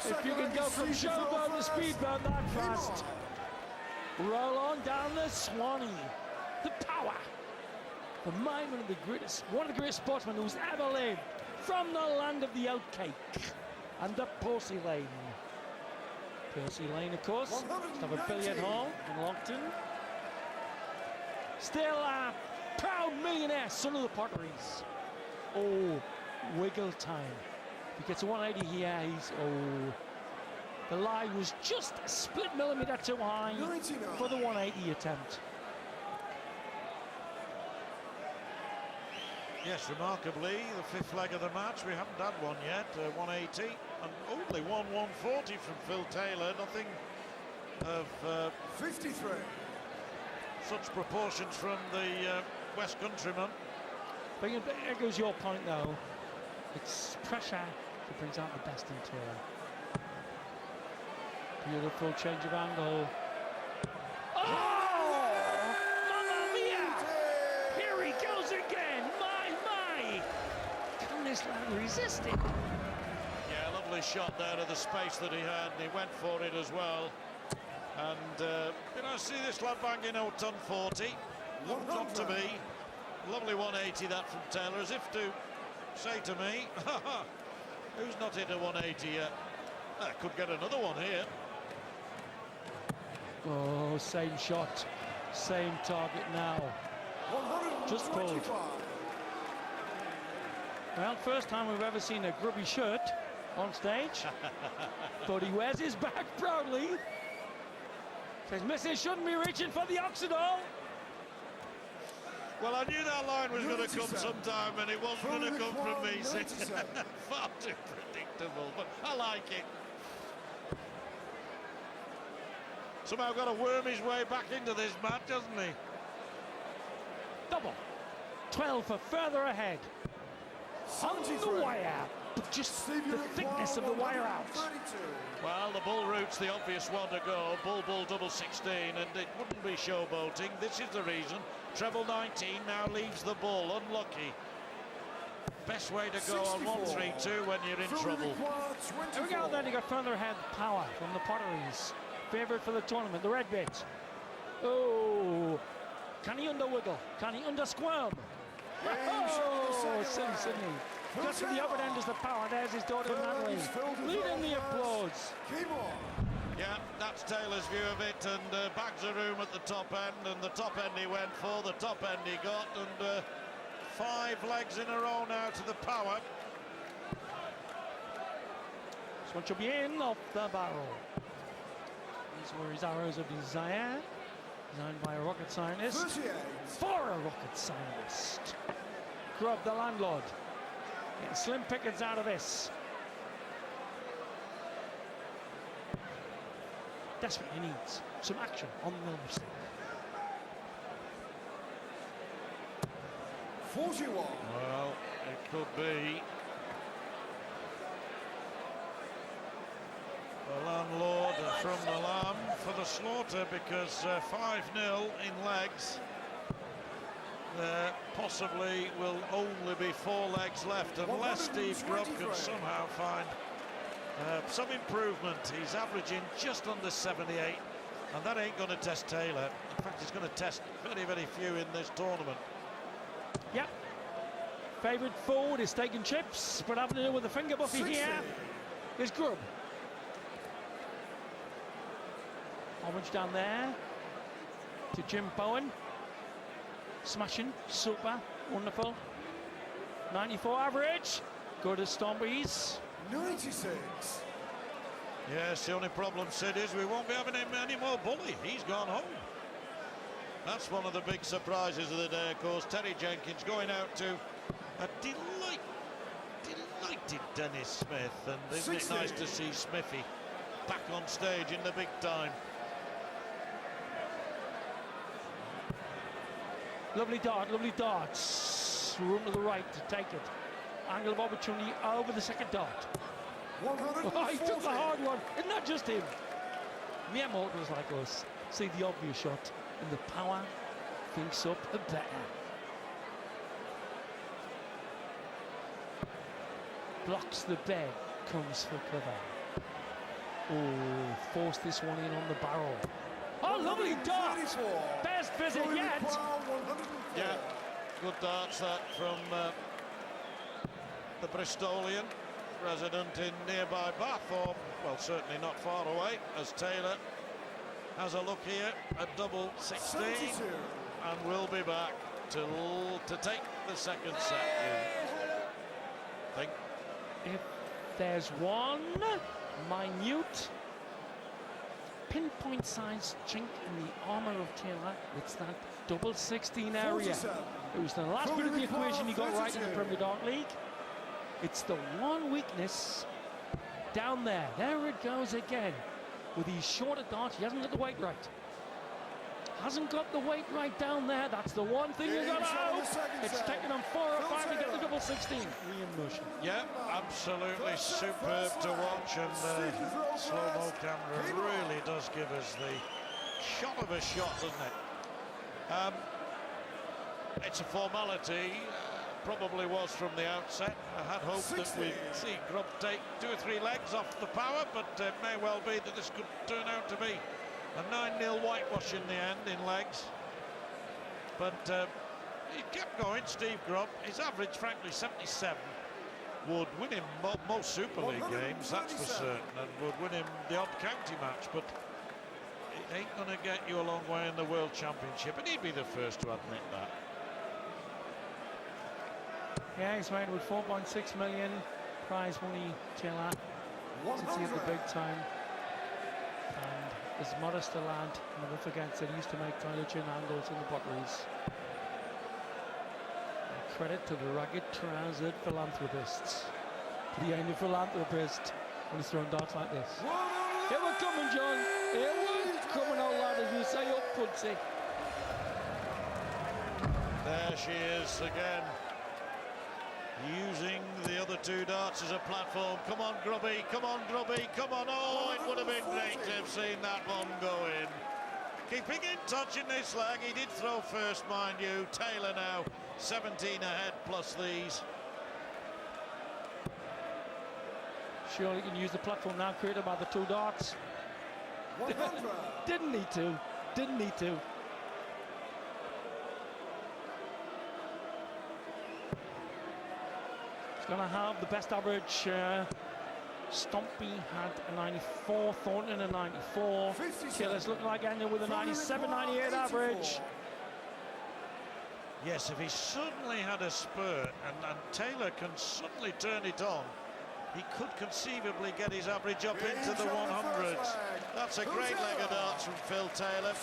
If you can go from showboat to speedboat that fast. Roll on down the Swanee. The power. The mind of the greatest, one of the greatest sportsmen who's ever lived. From the land of the oatcake and the Percy Lane. Percy Lane, of course, used to have a billiard hall in Longton. Still a proud millionaire, son of the Potteries. Oh, wiggle time. If he gets a 180 here, he's, the line was just a split millimetre too high for the 180 attempt. Yes, remarkably, the fifth leg of the match, we haven't had one yet, 180, and only 140 from Phil Taylor, nothing of 53. Such proportions from the West Countryman. But there goes your point, though. It's pressure that brings out the best in turn. Beautiful change of angle. Oh! Mamma mia! Here he goes again! My! Can this lad resist it? Yeah, lovely shot there to the space that he had, and he went for it as well. And, see this lad banging out ton 40. Not to me. Lovely 180 that from Taylor, as if to say to me, who's not hit a 180 yet? I could get another one here. Oh, same shot, same target now. Just pulled. Well, first time we've ever seen a grubby shirt on stage. But he wears his back proudly. Says, Mrs. shouldn't be reaching for the Oxidol. Well, I knew that line was going to come sometime, and it wasn't going to come from me. Far too predictable, but I like it. Somehow got to worm his way back into this match, hasn't he? Double. 12 for further ahead. On the wire. But just the thickness of the wire out. Well, the bull route's the obvious one to go. Bull, double 16, and it wouldn't be showboating. This is the reason. Treble 19 now leaves the bull. Unlucky. Best way to go on 1-3-2 when you're in trouble. Here we go then, he got further ahead. Power from the Potteries. Favourite for the tournament, the red bit. Oh, can he under-wiggle? Can he under-squirm? Oh, silly Sydney. Just from the upper end is the power. There's his daughter Natalie, leading the applause. Yeah, that's Taylor's view of it, and bags of room at the top end, and the top end he went for, the top end he got, and 5 legs in a row now to the power. This one should be in off the barrel. These were his arrows of desire, designed by a rocket scientist, for a rocket scientist. Grubb, the landlord, getting slim pickings out of this. Desperately needs some action on the Milverstone. 41. Well, it could be. The landlord from the lamb for the slaughter, because 5-0 in legs. There possibly will only be 4 legs left unless Steve Grubb can somehow find some improvement. He's averaging just under 78, and that ain't going to test Taylor. In fact, it's going to test very, very few in this tournament. Yep. Favourite forward is steak and chips, but having to do with the finger buffy 60. Here is Grubb. Homage down there to Jim Bowen. Smashing, super, wonderful. 94 average. Good as Stombies. 96. Yes, the only problem, Sid, is we won't be having him any more bully. He's gone home. That's one of the big surprises of the day, of course. Terry Jenkins going out to a delighted Dennis Smith. And isn't it nice to see Smithy back on stage in the big time? Lovely dart, lovely darts. Room to the right to take it. Angle of opportunity over the second dart. Oh, he took the hard one. And not just him. Mere mortals like us see the obvious shot, and the power thinks up a better. Blocks the bed, comes for cover. Oh, force this one in on the barrel. Oh, lovely dart! 134. Best visit Chloe yet! Brown, 104. Yeah, good darts that from the Bristolian, resident in nearby Bath, or, well, certainly not far away, as Taylor has a look here at double 16, 72. and we'll be back to take the second set. I think. If there's one minute pinpoint size chink in the armour of Taylor, it's that double 16 area. 47. It was the last bit of the equation he got right in the 32. Premier Dart League. It's the one weakness down there. There it goes again. With these shorter darts, he hasn't got the weight right. Hasn't got the weight right down there. That's the one thing you got to hope. It's taken him 4 or 5 to get the double 16. Ian Motion. Yeah, absolutely superb to watch, and the slow-mo camera really does give us the shot of a shot, doesn't it? It's a formality, probably was from the outset. I had hoped that we'd see Grubb take 2 or 3 legs off the power, but it may well be that this could turn out to be a 9-0 whitewash in the end in legs. But he kept going, Steve Grubb. His average, frankly, 77, would win him most Super League games, that's for certain, and would win him the odd county match, but it ain't going to get you a long way in the World Championship, and he'd be the first to admit that. Yeah, he's made with 4.6 million prize money, Taylor, since he hit the big time. And as modest a lad, never forgets that he used to make Tyler Chin angles in the potteries. And credit to the rugged trousered philanthropists. To the only philanthropist when he's throwing darts like this. Here we're coming, John. Here we're coming, old lad, as you say, up, Pudsey. There she is again, using the other 2 darts as a platform. Come on, Grubby, come on, Grubby, come on. Oh, it would have been great to have seen that one go in. Keeping in touch in this leg. He did throw first, mind you. Taylor now 17 ahead plus these. Surely he can use the platform now created by the 2 darts. 100. Didn't need to. Didn't need to. He's going to have the best average. Stompy had a 94, Thornton a 94. Taylor's looking like ending with a 97, 98 average. Yes, if he suddenly had a spurt and Taylor can suddenly turn it on, he could conceivably get his average up into the 100s. That's a great leg of darts from Phil Taylor.